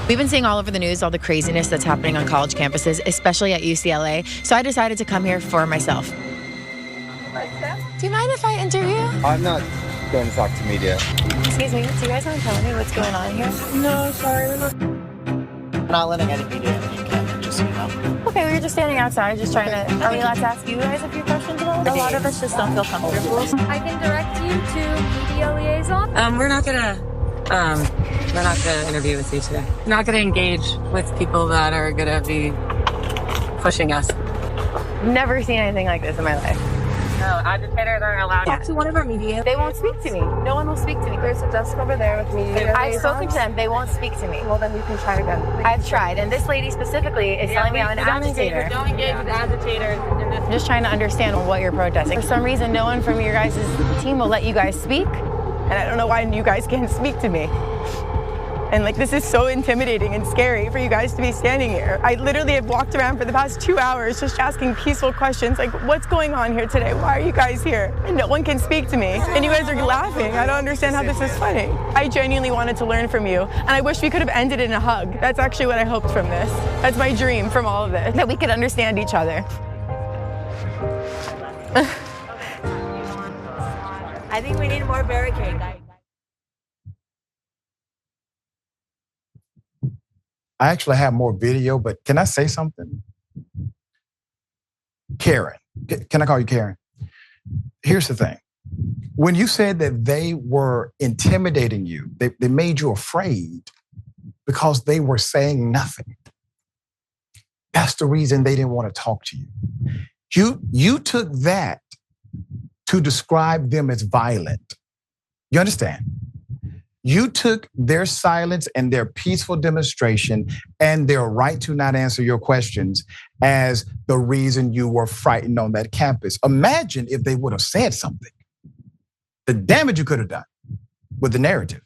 We've been seeing all over the news all the craziness that's happening on college campuses, especially at UCLA. So I decided to come here for myself. Do you mind if I interview? I'm not going to talk to media. Excuse me, do you guys want to tell me what's going on here? No, sorry. We're not letting any media in. You can, just so you know. Okay, we were just standing outside, just trying to... Are we allowed to ask you guys a few questions about it? A lot of us just don't feel comfortable. I can direct you to media liaison. We're not gonna interview with you today. We're not gonna engage with people that are gonna be pushing us. Never seen anything like this in my life. No, agitators aren't allowed. Talk to one of our media. They won't speak to me. No one will speak to me. There's a desk over there with media. I've spoken to them. They won't speak to me. Well, then you can try again. I've tried, and this lady specifically is telling me I'm an agitator. Don't engage with agitators. I'm just trying to understand what you're protesting. For some reason, no one from your guys' team will let you guys speak, and I don't know why you guys can't speak to me. And this is so intimidating and scary for you guys to be standing here. I literally have walked around for the past 2 hours just asking peaceful questions like, what's going on here today? Why are you guys here? And no one can speak to me. And you guys are laughing. I don't understand how this is funny. I genuinely wanted to learn from you. And I wish we could have ended in a hug. That's actually what I hoped from this. That's my dream from all of this, that we could understand each other. I think we need more barricade. I actually have more video, but can I say something? Karen, can I call you Karen? Here's the thing. When you said that they were intimidating you, they made you afraid because they were saying nothing. That's the reason they didn't want to talk to you. You took that to describe them as violent. You understand? You took their silence and their peaceful demonstration and their right to not answer your questions as the reason you were frightened on that campus. Imagine if they would have said something. The damage you could have done with the narrative.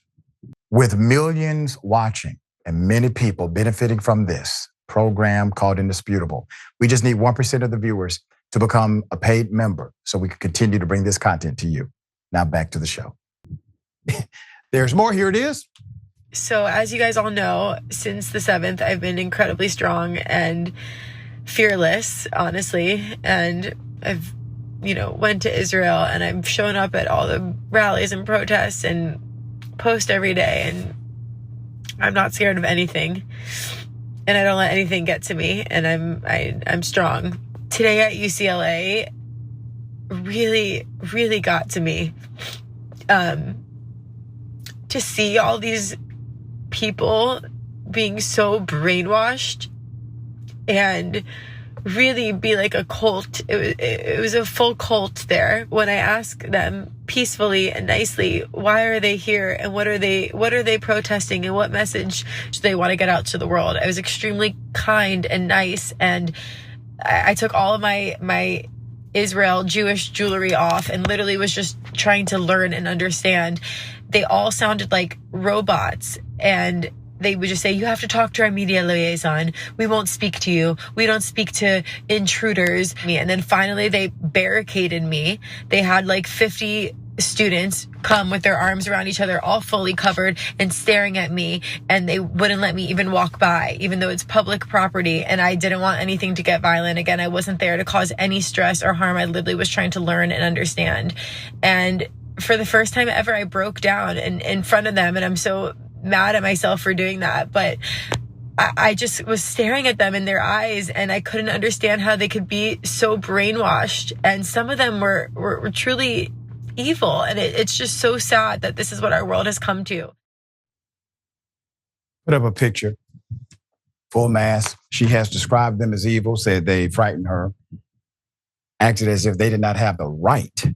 With millions watching and many people benefiting from this program called Indisputable, we just need 1% of the viewers to become a paid member so we can continue to bring this content to you. Now back to the show. There's more. Here it is. So as you guys all know, since the 7th, I've been incredibly strong and fearless, honestly. And I've, went to Israel and I've shown up at all the rallies and protests and post every day. And I'm not scared of anything. And I don't let anything get to me. And I'm strong. Today at UCLA really, really got to me. To see all these people being so brainwashed and really be like a cult. It was a full cult there. When I asked them peacefully and nicely, why are they here and what are they protesting and what message do they want to get out to the world? I was extremely kind and nice, and I took all of my Israel Jewish jewelry off and literally was just trying to learn and understand. They all sounded like robots, and they would just say, you have to talk to our media liaison. We won't speak to you. We don't speak to intruders. And then finally they barricaded me. They had 50 students come with their arms around each other, all fully covered and staring at me. And they wouldn't let me even walk by, even though it's public property. And I didn't want anything to get violent. Again, I wasn't there to cause any stress or harm. I literally was trying to learn and understand. And for the first time ever, I broke down in front of them. And I'm so mad at myself for doing that. But I just was staring at them in their eyes, and I couldn't understand how they could be so brainwashed. And some of them were truly evil. And it's just so sad that this is what our world has come to. Put up a picture, full mask. She has described them as evil, said they frightened her, acted as if they did not have the right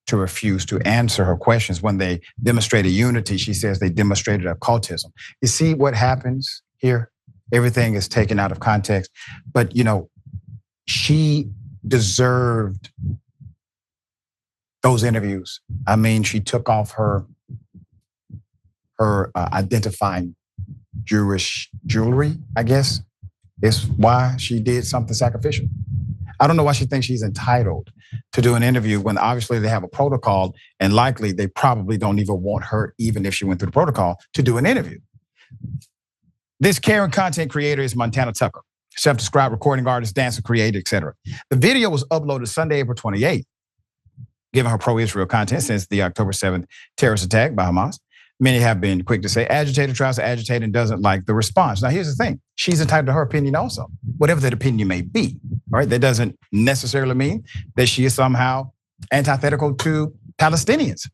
to refuse to answer her questions. When they demonstrated unity, she says they demonstrated occultism. You see what happens here? Everything is taken out of context. But, she deserved those interviews. I mean, she took off her identifying Jewish jewelry, I guess, is why she did something sacrificial. I don't know why she thinks she's entitled to do an interview when obviously they have a protocol, and likely they probably don't even want her, even if she went through the protocol, to do an interview. This Karen content creator is Montana Tucker, self-described recording artist, dancer, creator, etc. The video was uploaded Sunday, April 28th, giving her pro-Israel content since the October 7th terrorist attack by Hamas. Many have been quick to say, agitator tries to agitate and doesn't like the response. Now, here's the thing. She's entitled to her opinion also, whatever that opinion may be, all right? That doesn't necessarily mean that she is somehow antithetical to Palestinians.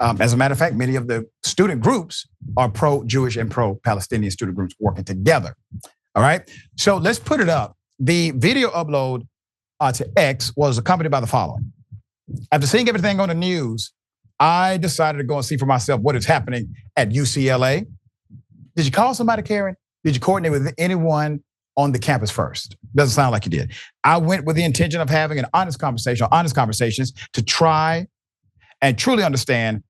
As a matter of fact, many of the student groups are pro-Jewish and pro-Palestinian student groups working together, all right? So let's put it up. The video upload to X was accompanied by the following. After seeing everything on the news, I decided to go and see for myself what is happening at UCLA. Did you call somebody, Karen? Did you coordinate with anyone on the campus first? Doesn't sound like you did. I went with the intention of having an honest conversations to try and truly understand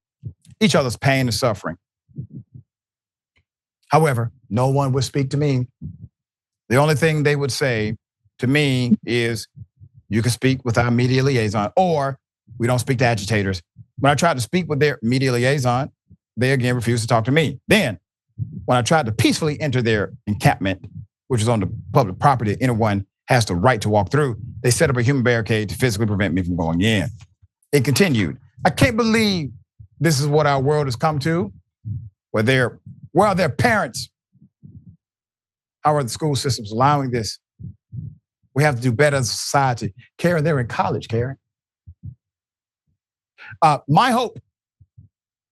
each other's pain and suffering. However, no one would speak to me. The only thing they would say to me is, you can speak with our media liaison, or we don't speak to agitators. When I tried to speak with their media liaison, they again refused to talk to me. Then, when I tried to peacefully enter their encampment, which is on the public property anyone has the right to walk through, they set up a human barricade to physically prevent me from going in. It continued. I can't believe this is what our world has come to, where are their parents? How are the school systems allowing this? We have to do better as a society. Karen, they're in college, Karen. My hope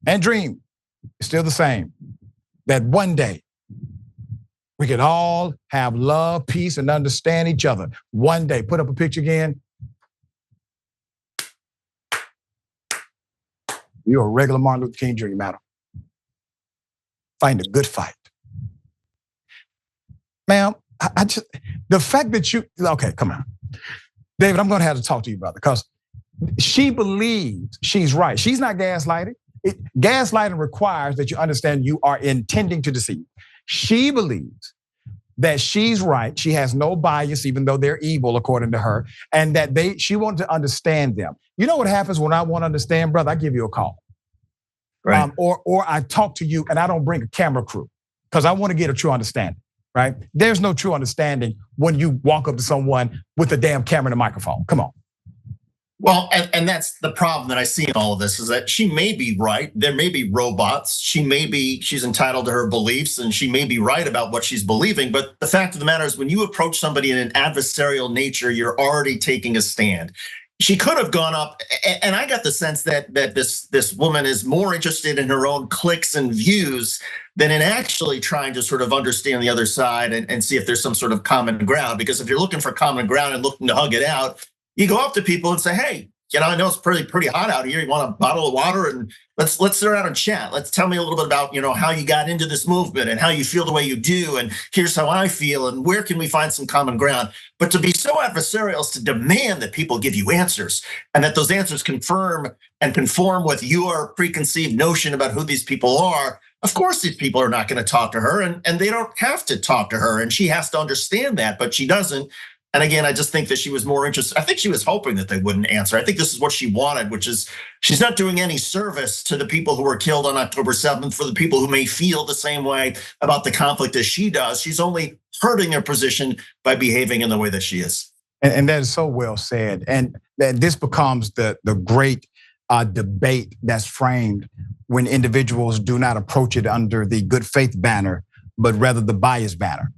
and dream is still the same, that one day we can all have love, peace, and understand each other. One day, put up a picture again. You're a regular Martin Luther King Jr., madam. Fighting a good fight. Ma'am, the fact that okay, come on. David, I'm gonna have to talk to you about it because she believes she's right. She's not gaslighting. Gaslighting requires that you understand you are intending to deceive. She believes that she's right. She has no bias, even though they're evil, according to her, and that she wants to understand them. You know what happens when I want to understand, brother? I give you a call. Right. Or I talk to you and I don't bring a camera crew because I want to get a true understanding, right? There's no true understanding when you walk up to someone with a damn camera and a microphone. Come on. Well, and that's the problem that I see in all of this is that she may be right. There may be robots. She's entitled to her beliefs and she may be right about what she's believing. But the fact of the matter is when you approach somebody in an adversarial nature, you're already taking a stand. She could have gone up, and I got the sense that this woman is more interested in her own clicks and views than in actually trying to sort of understand the other side and see if there's some sort of common ground. Because if you're looking for common ground and looking to hug it out, you go up to people and say, hey, I know it's pretty hot out here. You want a bottle of water and let's sit around and chat. Let's tell me a little bit about, how you got into this movement and how you feel the way you do. And here's how I feel and where can we find some common ground? But to be so adversarial is to demand that people give you answers and that those answers confirm and conform with your preconceived notion about who these people are. Of course, these people are not going to talk to her and they don't have to talk to her. And she has to understand that, but she doesn't. And again, I just think that she was more interested. I think she was hoping that they wouldn't answer. I think this is what she wanted, which is she's not doing any service to the people who were killed on October 7th, for the people who may feel the same way about the conflict as she does. She's only hurting their position by behaving in the way that she is. And that is so well said. And this becomes the great debate that's framed when individuals do not approach it under the good faith banner, but rather the bias banner.